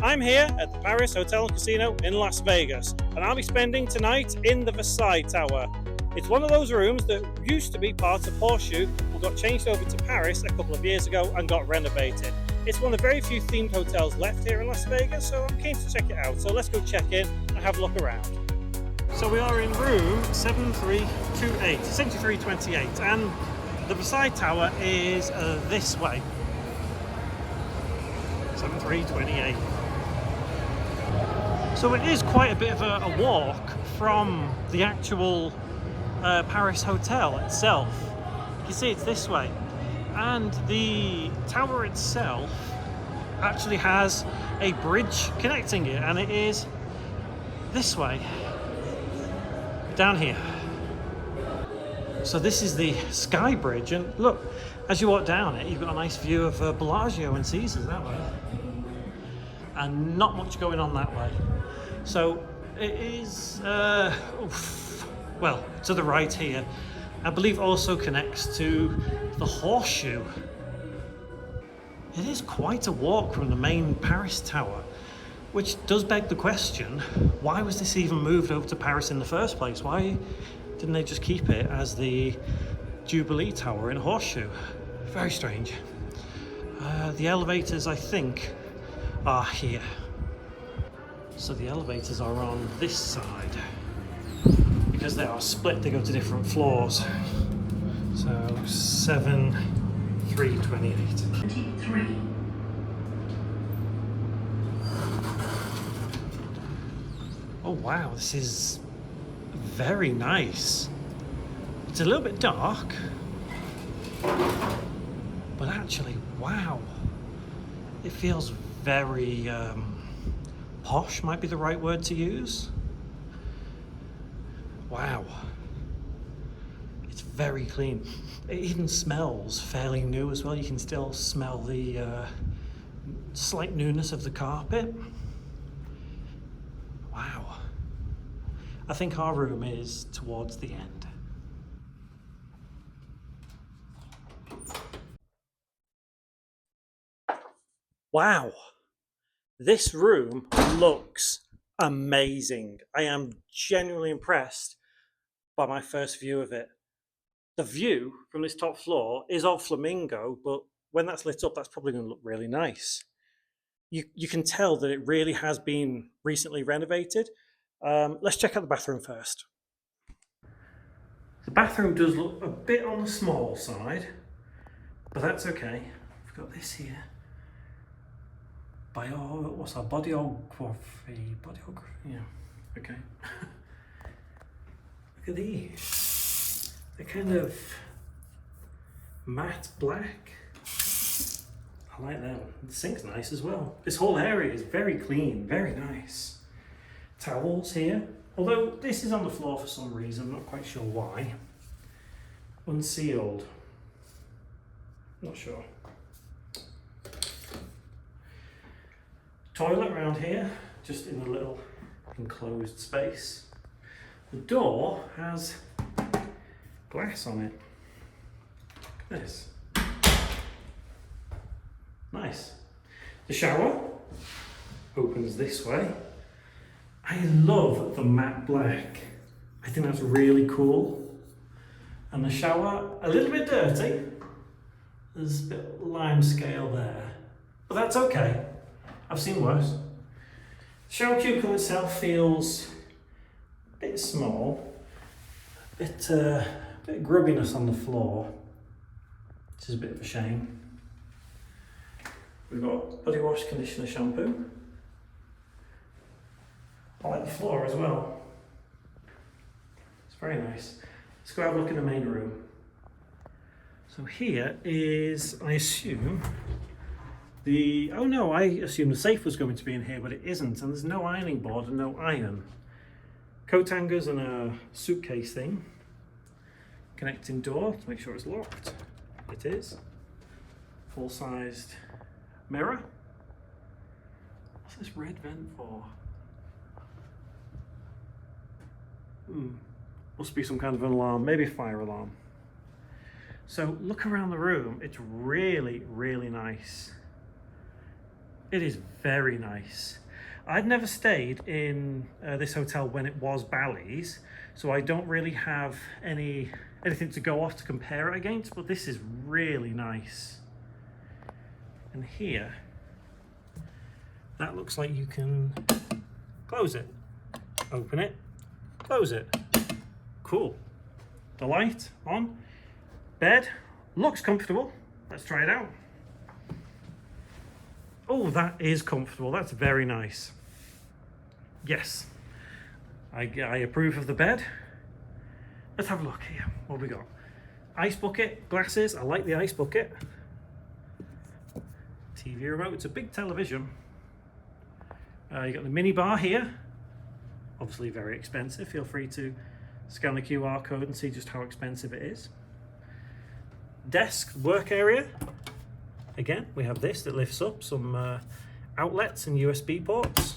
I'm here at the Paris Hotel and Casino in Las Vegas, and I'll be spending tonight in the Versailles Tower. It's one of those rooms that used to be part of Horseshoe, but got changed over to Paris a couple of years ago and got renovated. It's one of the very few themed hotels left here in Las Vegas, so I'm keen to check it out. So let's go check in and have a look around. So we are in room 7328, 7328, and the Versailles Tower is this way. 7328. So it is quite a bit of a walk from the actual Paris hotel itself. You can see it's this way, and the tower itself actually has a bridge connecting it, and it is this way, down here. So this is the Sky Bridge, and look, as you walk down it, you've got a nice view of Bellagio and Caesars that way, and not much going on that way. So it is, well, to the right here. I believe also connects to the Horseshoe. It is quite a walk from the main Paris Tower, which does beg the question, why was this even moved over to Paris in the first place? Why didn't they just keep it as the Jubilee Tower in Horseshoe? Very strange. The elevators, I think, are here. So the elevators are on this side. Because they are split, they go to different floors. So 7328. 23. Oh wow, this is very nice. It's a little bit dark, but actually, wow. It feels very posh, might be the right word to use. Wow. It's very clean. It even smells fairly new as well. You can still smell the slight newness of the carpet. Wow. I think our room is towards the end. Wow. This room looks amazing. I am genuinely impressed by my first view of it. The view from this top floor is of Flamingo, but when that's lit up, that's probably going to look really nice. You can tell that it really has been recently renovated. Let's check out the bathroom first. The bathroom does look a bit on the small side, but that's okay. We've got this here. What's our bodyography? Yeah, okay. Look at these. They're kind of matte black. I like them. The sink's nice as well. This whole area is very clean, very nice. Towels here. Although this is on the floor for some reason, I'm not quite sure why. Unsealed. Not sure. Toilet around here, just in a little enclosed space. The door has glass on it. Look at this. Nice. The shower opens this way. I love the matte black. I think that's really cool. And the shower, a little bit dirty. There's a bit of lime scale there, but that's okay. I've seen worse. The shower cubicle itself feels a bit small, a bit of grubbiness on the floor, which is a bit of a shame. We've got body wash, conditioner, shampoo. I like the floor as well. It's very nice. Let's go have a look in the main room. So here is, I assume, I assumed the safe was going to be in here, but it isn't, and there's no ironing board and no iron. Coat hangers and a suitcase thing. Connecting door to make sure it's locked. It is. Full-sized mirror. What's this red vent for? Must be some kind of an alarm, maybe a fire alarm. So look around the room, it's really, really nice. It is very nice. I'd never stayed in this hotel when it was Bally's, so I don't really have anything to go off to compare it against, but this is really nice. And here, that looks like you can close it, open it, close it. Cool. The light on, bed, looks comfortable. Let's try it out. Oh, that is comfortable. That's very nice. Yes, I approve of the bed. Let's have a look here. What have we got? Ice bucket, glasses. I like the ice bucket. TV remote. It's a big television. You got the mini bar here. Obviously very expensive. Feel free to scan the QR code and see just how expensive it is. Desk, work area. Again, we have this that lifts up, some outlets and USB ports.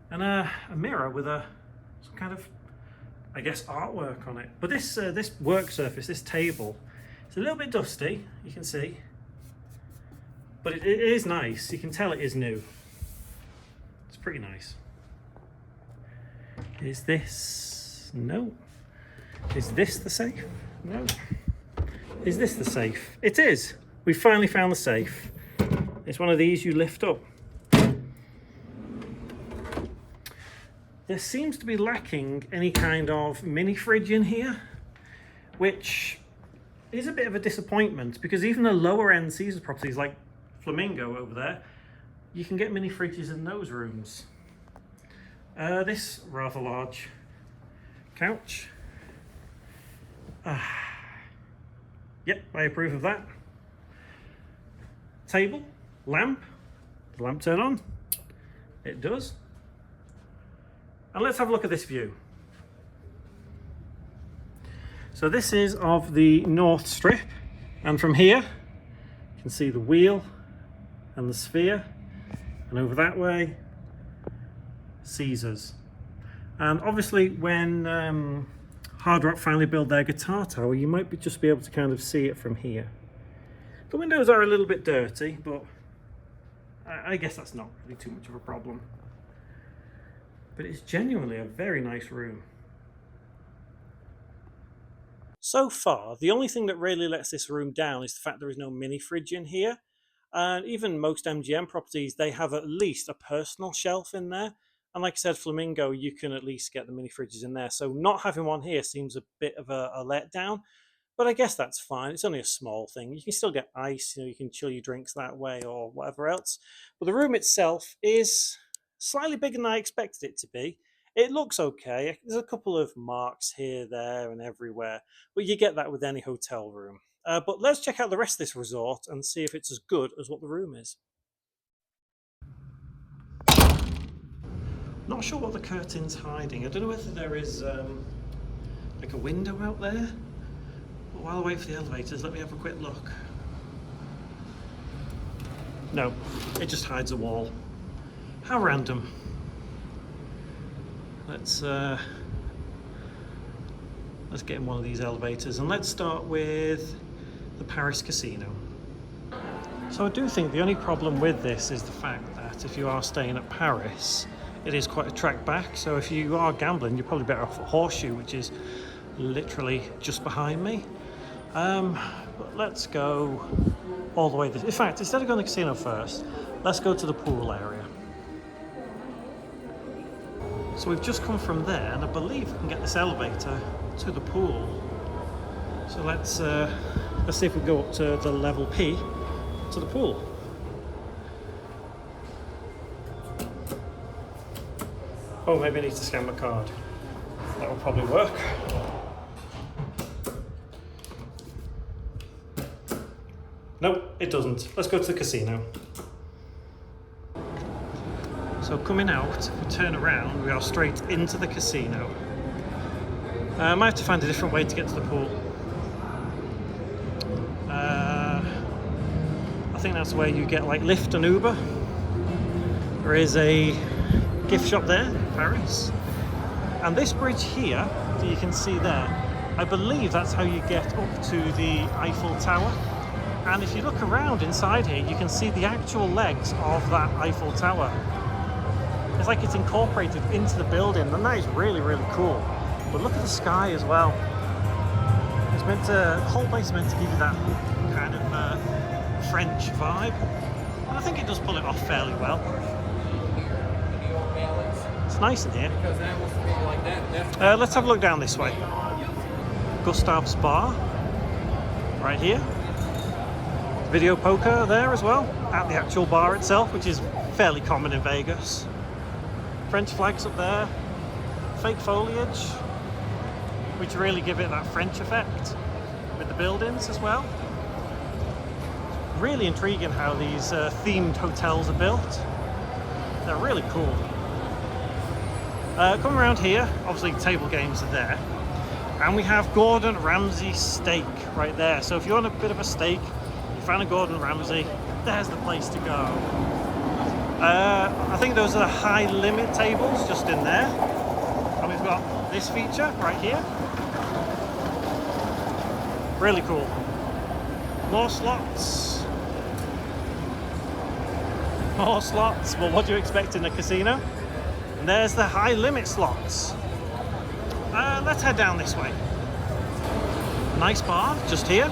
And a mirror with some kind of, I guess, artwork on it. But this work surface, this table, it's a little bit dusty, you can see. But it is nice. You can tell it is new. It's pretty nice. Is this? No. Is this the safe? No. Is this the safe? It is. We finally found the safe. It's one of these you lift up. There seems to be lacking any kind of mini fridge in here, which is a bit of a disappointment because even the lower end Caesars properties like Flamingo over there, you can get mini fridges in those rooms. This rather large couch. Yep, I approve of that. Table, lamp. Does the lamp turn on? It does. And let's have a look at this view. So this is of the North Strip, and from here you can see the wheel and the sphere, and over that way Caesars. And obviously when Hard Rock finally build their guitar tower, you might just be able to kind of see it from here. The windows are a little bit dirty, but I guess that's not really too much of a problem. But it's genuinely a very nice room. So far, the only thing that really lets this room down is the fact there is no mini fridge in here. And even most MGM properties, they have at least a personal shelf in there. And like I said, Flamingo, you can at least get the mini fridges in there. So not having one here seems a bit of a letdown. But I guess that's fine. It's only a small thing. You can still get ice, you can chill your drinks that way or whatever else. But the room itself is slightly bigger than I expected it to be. It looks okay. There's a couple of marks here, there, and everywhere, but you get that with any hotel room. But let's check out the rest of this resort and see if it's as good as what the room is. Not sure what the curtain's hiding. I don't know whether there is like a window out there. But while I wait for the elevators, let me have a quick look. No, it just hides a wall. How random. Let's get in one of these elevators and let's start with the Paris Casino. So I do think the only problem with this is the fact that if you are staying at Paris, it is quite a trek back. So if you are gambling, you're probably better off at Horseshoe, which is literally just behind me. But let's go all the way. In fact, instead of going to the casino first, let's go to the pool area. So we've just come from there, and I believe we can get this elevator to the pool. So let's see if we go up to the level P to the pool. Oh, maybe I need to scan my card. That will probably work. Nope, it doesn't. Let's go to the casino. So coming out, if we turn around, we are straight into the casino. I might have to find a different way to get to the pool. I think that's where you get like Lyft and Uber. There is a gift shop there in Paris. And this bridge here that you can see there, I believe that's how you get up to the Eiffel Tower. And if you look around inside here, you can see the actual legs of that Eiffel Tower. It's like it's incorporated into the building, and that is really, really cool. But look at the sky as well. It's meant to, the whole place is meant to give you that kind of French vibe. And I think it does pull it off fairly well. It's nice in here. Let's have a look down this way. Gustav's Bar, right here. Video poker there as well, at the actual bar itself, which is fairly common in Vegas. French flags up there, fake foliage, which really give it that French effect with the buildings as well. Really intriguing how these themed hotels are built. They're really cool. Coming around here, obviously table games are there. And we have Gordon Ramsay steak right there. So if you want a bit of a steak, you found a Gordon Ramsay, there's the place to go. I think those are the high limit tables just in there. And we've got this feature right here. Really cool. More slots. More slots. Well, what do you expect in a casino? And there's the high limit slots. Let's head down this way. Nice bar just here.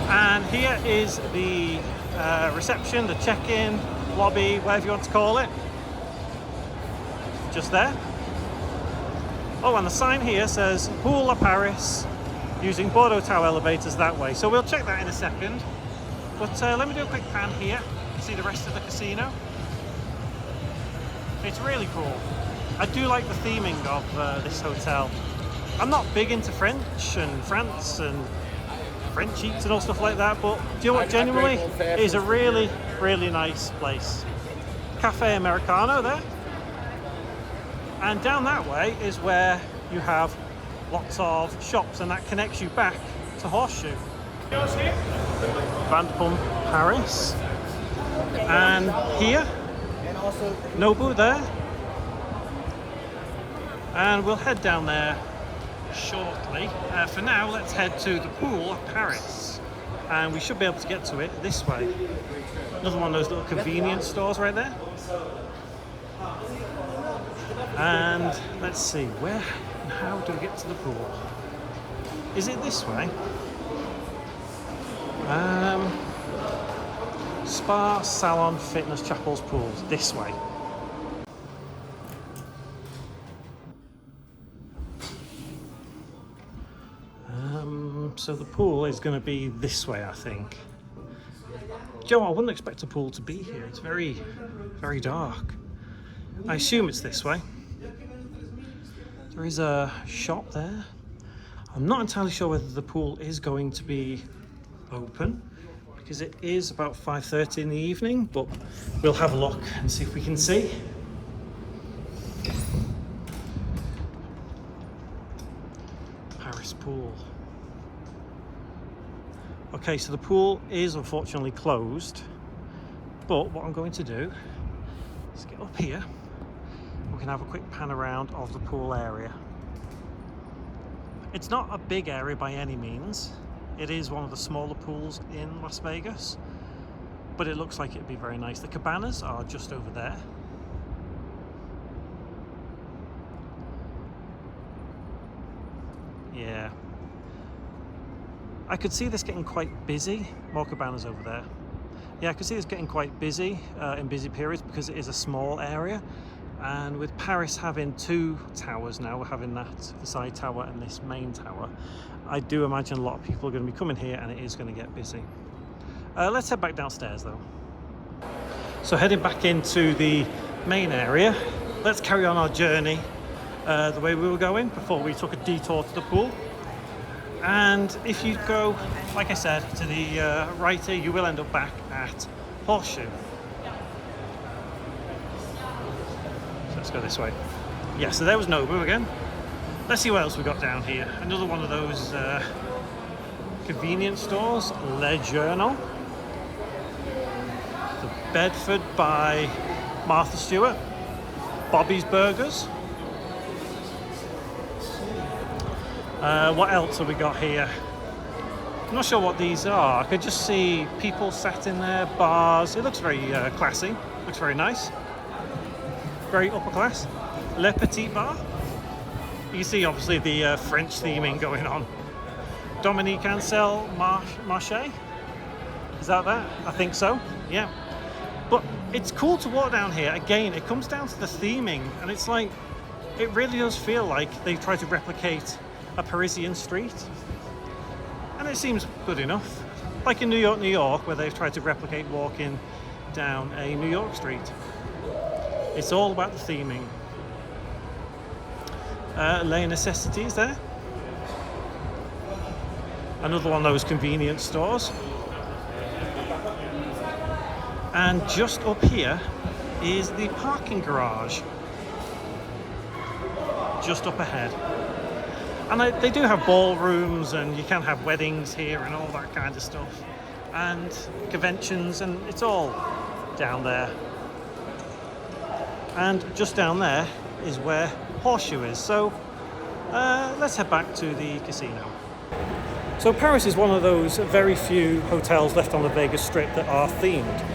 And here is the reception, the check-in, lobby, whatever you want to call it. Just there. Oh, and the sign here says Pool à Paris, using Bordeaux Tower elevators that way. So we'll check that in a second. But let me do a quick pan here, see the rest of the casino. It's really cool. I do like the theming of this hotel. I'm not big into French and France and French eats and all stuff like that, but do you know what, genuinely, it is a really, really nice place. Cafe Americano there. And down that way is where you have lots of shops, and that connects you back to Horseshoe. Vanderpump Paris. And here, Nobu there. And we'll head down there shortly. For now, let's head to the Pool of Paris. And we should be able to get to it this way. Another one of those little convenience stores right there. And let's see, where and how do we get to the pool? Is it this way? Spa, salon, fitness, chapels, pools. This way. So the pool is going to be this way, I think. Joe, I wouldn't expect a pool to be here. It's very, very dark. I assume it's this way. There is a shop there. I'm not entirely sure whether the pool is going to be open, because it is about 5:30 in the evening, but we'll have a look and see if we can see. Paris pool. Okay, so the pool is unfortunately closed, but what I'm going to do is get up here. We can have a quick pan around of the pool area. It's not a big area by any means. It is one of the smaller pools in Las Vegas, but it looks like it'd be very nice. The cabanas are just over there. Yeah. I could see this getting quite busy. More cabanas over there. Yeah, I could see this getting quite busy in busy periods because it is a small area. And with Paris having two towers now, we're having that Versailles Tower and this main tower, I do imagine a lot of people are going to be coming here and it is going to get busy. Let's head back downstairs though. So heading back into the main area, let's carry on our journey the way we were going before we took a detour to the pool. And if you go, like I said, to the right here, you will end up back at Horseshoe. So let's go this way. Yeah, so there was Nobu again. Let's see what else we got down here. Another one of those convenience stores, Le Journal. The Bedford by Martha Stewart. Bobby's Burgers. What else have we got here? I'm not sure what these are. I could just see people sat in there, bars. It looks very classy. Looks very nice. Very upper class. Le Petit Bar. You can see obviously the French theming going on. Dominique Ansel Marché. Is that? I think so. Yeah. But it's cool to walk down here. Again, it comes down to the theming, and it's like, it really does feel like they've tried to replicate a Parisian street. And it seems good enough. Like in New York, where they've tried to replicate walking down a New York street. It's all about the theming. Les Necessities there. Another one of those convenience stores. And just up here is the parking garage. Just up ahead. And they do have ballrooms, and you can have weddings here and all that kind of stuff. And conventions, and it's all down there. And just down there is where Horseshoe is. So let's head back to the casino. So Paris is one of those very few hotels left on the Vegas Strip that are themed.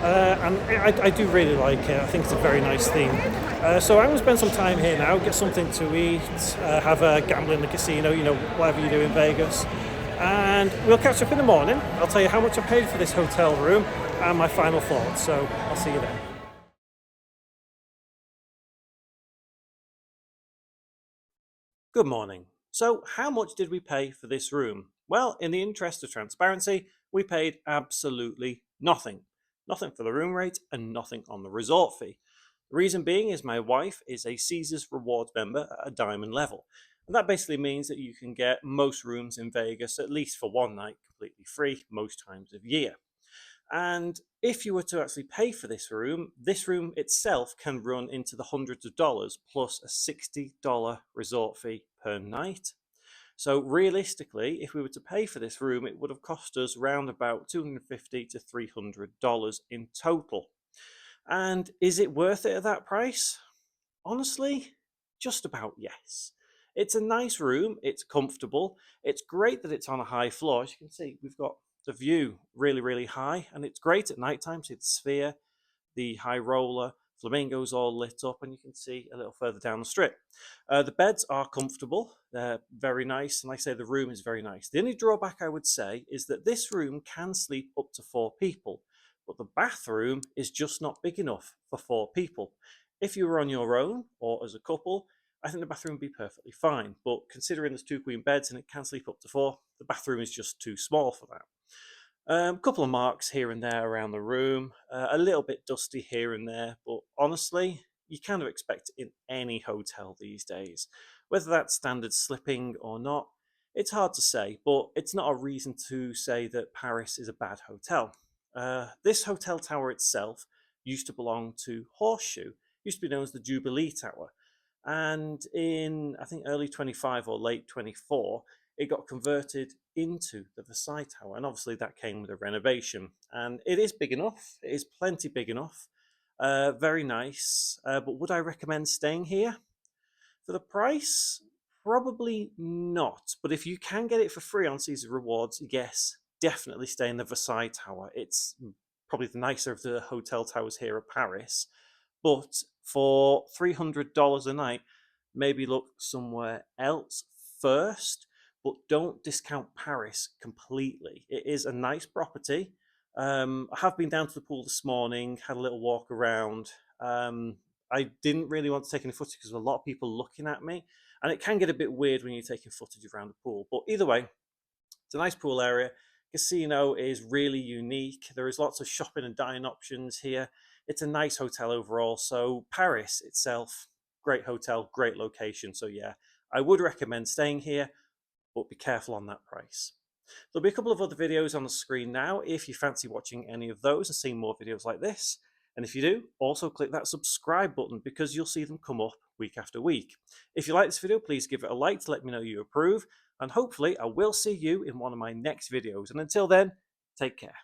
And I do really like it. I think it's a very nice theme. So I'm going to spend some time here now, get something to eat, have a gamble in the casino, you know, whatever you do in Vegas. And we'll catch up in the morning. I'll tell you how much I paid for this hotel room and my final thoughts. So I'll see you then. Good morning. So how much did we pay for this room? Well, in the interest of transparency, we paid absolutely nothing. Nothing for the room rate and nothing on the resort fee. The reason being is my wife is a Caesars Rewards member at a diamond level. And that basically means that you can get most rooms in Vegas, at least for one night, completely free most times of year. And if you were to actually pay for this room itself can run into the hundreds of dollars plus a $60 resort fee per night. So realistically, if we were to pay for this room, it would have cost us around about $250 to $300 in total. And is it worth it at that price? Honestly, just about yes. It's a nice room, it's comfortable, it's great that it's on a high floor. As you can see, we've got the view really, really high, and it's great at night time. See the sphere, the high roller, flamingos all lit up, and you can see a little further down the strip. The beds are comfortable, they're very nice, and like I say, the room is very nice. The only drawback I would say is that this room can sleep up to 4 people, but the bathroom is just not big enough for 4 people. If you were on your own or as a couple, I think the bathroom would be perfectly fine, but considering there's 2 queen beds and it can sleep up to 4, the bathroom is just too small for that. A couple of marks here and there around the room, a little bit dusty here and there, but honestly, you kind of expect it in any hotel these days. Whether that's standard slipping or not, it's hard to say, but it's not a reason to say that Paris is a bad hotel. This hotel tower itself used to belong to Horseshoe, used to be known as the Jubilee Tower, and in I think early 25 or late 24, it got converted into the Versailles Tower, and obviously that came with a renovation. And it is big enough, it is plenty big enough, very nice. But would I recommend staying here? For the price, probably not. But if you can get it for free on Caesar Rewards, yes, definitely stay in the Versailles Tower. It's probably the nicer of the hotel towers here at Paris. But for $300 a night, maybe look somewhere else first, but don't discount Paris completely. It is a nice property. I have been down to the pool this morning, had a little walk around. I didn't really want to take any footage because there were a lot of people looking at me, and it can get a bit weird when you're taking footage around the pool. But either way, it's a nice pool area. Casino is really unique. There is lots of shopping and dining options here. It's a nice hotel overall. So Paris itself, great hotel, great location. So yeah, I would recommend staying here, but be careful on that price. There'll be a couple of other videos on the screen now if you fancy watching any of those and seeing more videos like this. And if you do, also click that subscribe button because you'll see them come up week after week. If you like this video, please give it a like to let me know you approve. And hopefully I will see you in one of my next videos. And until then, take care.